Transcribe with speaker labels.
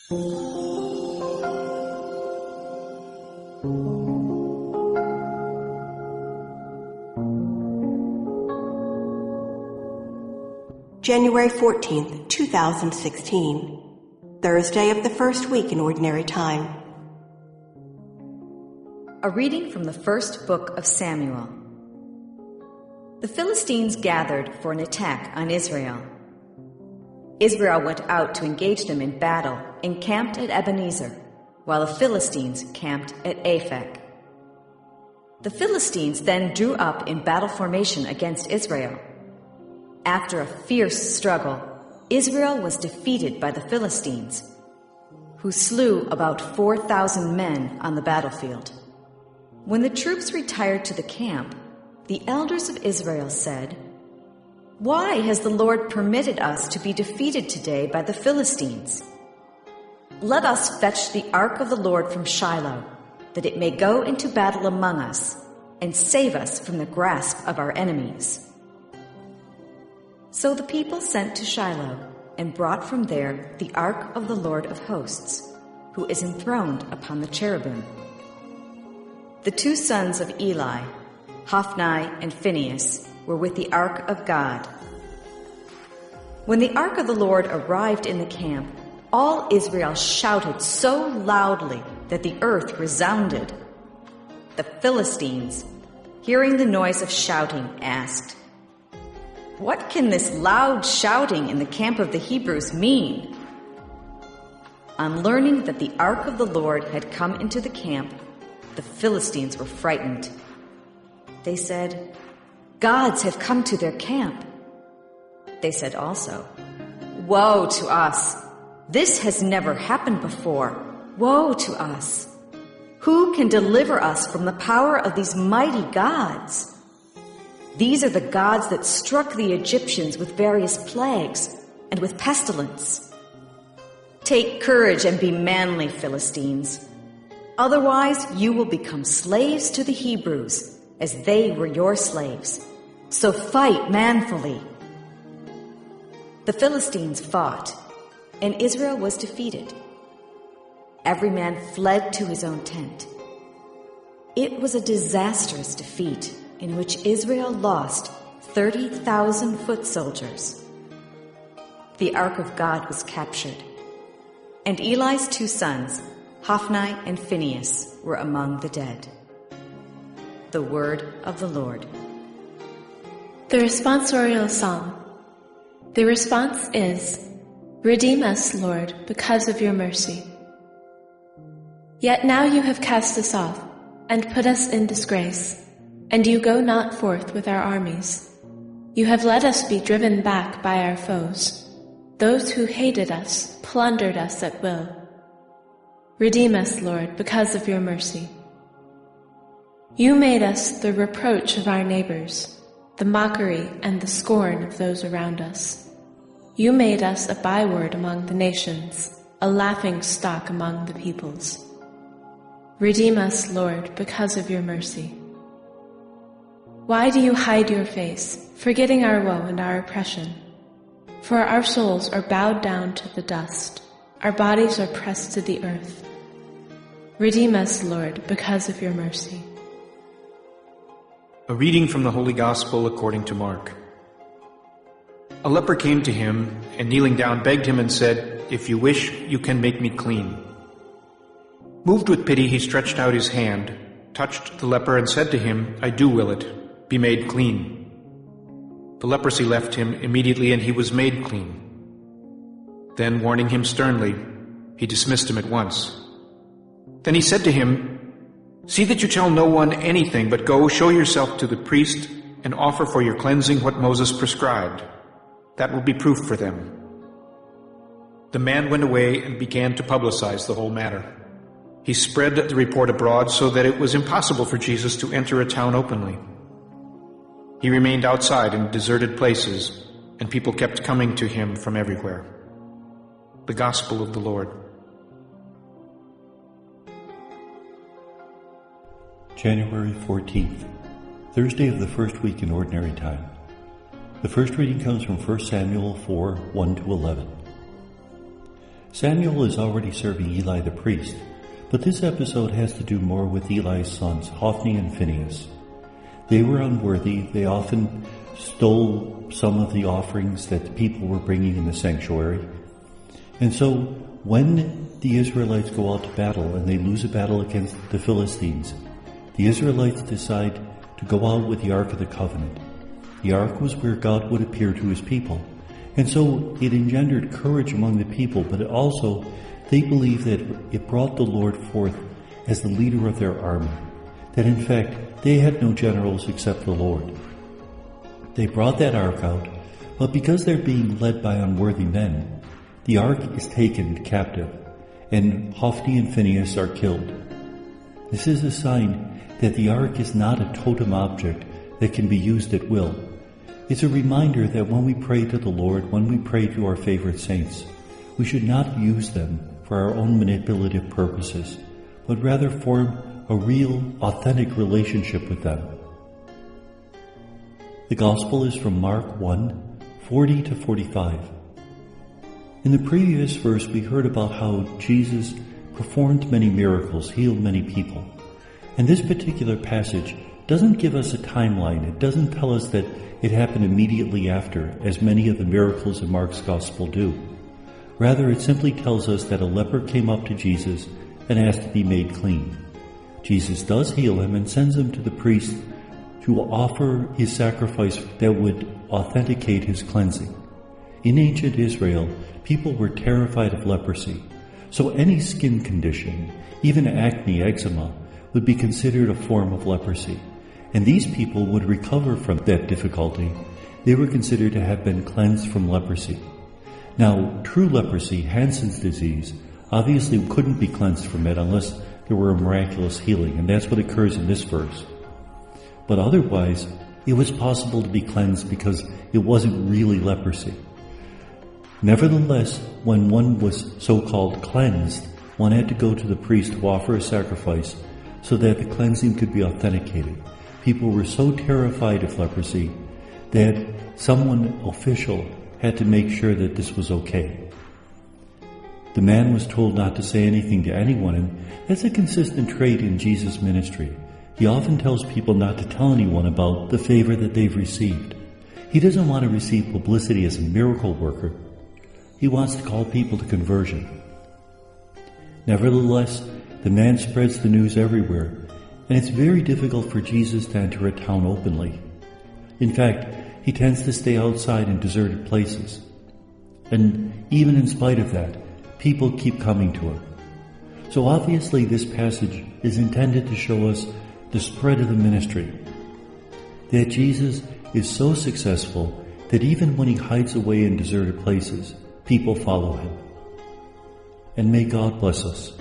Speaker 1: January 14th, 2016, Thursday of the first week in Ordinary Time.
Speaker 2: A reading from the first book of Samuel. The Philistines gathered for an attack on Israel. Israel went out to engage them in battle, encamped at Ebenezer, while the Philistines camped at Aphek. The Philistines then drew up in battle formation against Israel. After a fierce struggle, Israel was defeated by the Philistines, who slew about 4,000 men on the battlefield. When the troops retired to the camp, the elders of Israel said, "Why has the Lord permitted us to be defeated today by the Philistines? Let us fetch the ark of the Lord from Shiloh, that it may go into battle among us and save us from the grasp of our enemies." So the people sent to Shiloh and brought from there the ark of the Lord of hosts, who is enthroned upon the cherubim. The two sons of Eli, Hophni and Phinehas, were with the ark of God. When the ark of the Lord arrived in the camp, all Israel shouted so loudly that the earth resounded. The Philistines, hearing the noise of shouting, asked, "What can this loud shouting in the camp of the Hebrews mean?" On learning that the ark of the Lord had come into the camp, the Philistines were frightened. They said, "Gods have come to their camp." They said also, "Woe to us! This has never happened before. Woe to us! Who can deliver us from the power of these mighty gods? These are the gods that struck the Egyptians with various plagues and with pestilence. Take courage and be manly, Philistines. Otherwise you will become slaves to the Hebrews, as they were your slaves. So fight manfully." The Philistines fought, and Israel was defeated. Every man fled to his own tent. It was a disastrous defeat in which Israel lost 30,000 foot soldiers. The ark of God was captured, and Eli's two sons, Hophni and Phinehas, were among the dead. The word of the Lord.
Speaker 3: The responsorial psalm. The response is, "Redeem us, Lord, because of your mercy." Yet now you have cast us off and put us in disgrace, and you go not forth with our armies. You have let us be driven back by our foes. Those who hated us plundered us at will. Redeem us, Lord, because of your mercy. You made us the reproach of our neighbors, the mockery and the scorn of those around us. You made us a byword among the nations, a laughing stock among the peoples. Redeem us, Lord, because of your mercy. Why do you hide your face, forgetting our woe and our oppression? For our souls are bowed down to the dust, our bodies are pressed to the earth. Redeem us, Lord, because of your mercy.
Speaker 4: A reading from the Holy Gospel according to Mark. A leper came to him, and kneeling down begged him and said, "If you wish, you can make me clean." Moved with pity, he stretched out his hand, touched the leper, and said to him, "I do will it. Be made clean." The leprosy left him immediately, and he was made clean. Then, warning him sternly, he dismissed him at once. Then he said to him, "See that you tell no one anything, but go, show yourself to the priest, and offer for your cleansing what Moses prescribed. That will be proof for them." The man went away and began to publicize the whole matter. He spread the report abroad so that it was impossible for Jesus to enter a town openly. He remained outside in deserted places, and people kept coming to him from everywhere. The Gospel of the Lord.
Speaker 5: January 14th, Thursday of the first week in Ordinary Time. The first reading comes from 1 Samuel 4, 1-11. Samuel is already serving Eli the priest, but this episode has to do more with Eli's sons, Hophni and Phinehas. They were unworthy. They often stole some of the offerings that the people were bringing in the sanctuary. And so when the Israelites go out to battle and they lose a battle against the Philistines, the Israelites decide to go out with the Ark of the Covenant. The Ark was where God would appear to his people. And so it engendered courage among the people, but it also, they believed that it brought the Lord forth as the leader of their army. That in fact, they had no generals except the Lord. They brought that ark out, but because they're being led by unworthy men, the ark is taken captive, and Hophni and Phinehas are killed. This is a sign that the ark is not a totem object that can be used at will. It's a reminder that when we pray to the Lord, when we pray to our favorite saints, we should not use them for our own manipulative purposes, but rather form a real, authentic relationship with them. The Gospel is from Mark 1, 40 to 45. In the previous verse, we heard about how Jesus performed many miracles, healed many people. And this particular passage doesn't give us a timeline. It doesn't tell us that it happened immediately after, as many of the miracles in Mark's Gospel do. Rather, it simply tells us that a leper came up to Jesus and asked to be made clean. Jesus does heal him and sends him to the priest to offer his sacrifice that would authenticate his cleansing. In ancient Israel, people were terrified of leprosy, so any skin condition, even acne, eczema, would be considered a form of leprosy. And these people would recover from that difficulty. They were considered to have been cleansed from leprosy. Now, true leprosy, Hansen's disease, obviously couldn't be cleansed from it unless there were a miraculous healing, and that's what occurs in this verse. But otherwise, it was possible to be cleansed because it wasn't really leprosy. Nevertheless, when one was so-called cleansed, one had to go to the priest to offer a sacrifice so that the cleansing could be authenticated. People were so terrified of leprosy that someone official had to make sure that this was okay. The man was told not to say anything to anyone, and that's a consistent trait in Jesus' ministry. He often tells people not to tell anyone about the favor that they've received. He doesn't want to receive publicity as a miracle worker. He wants to call people to conversion. Nevertheless, the man spreads the news everywhere, and it's very difficult for Jesus to enter a town openly. In fact, he tends to stay outside in deserted places. And even in spite of that, people keep coming to him. So obviously this passage is intended to show us the spread of the ministry. That Jesus is so successful that even when he hides away in deserted places, people follow him. And may God bless us.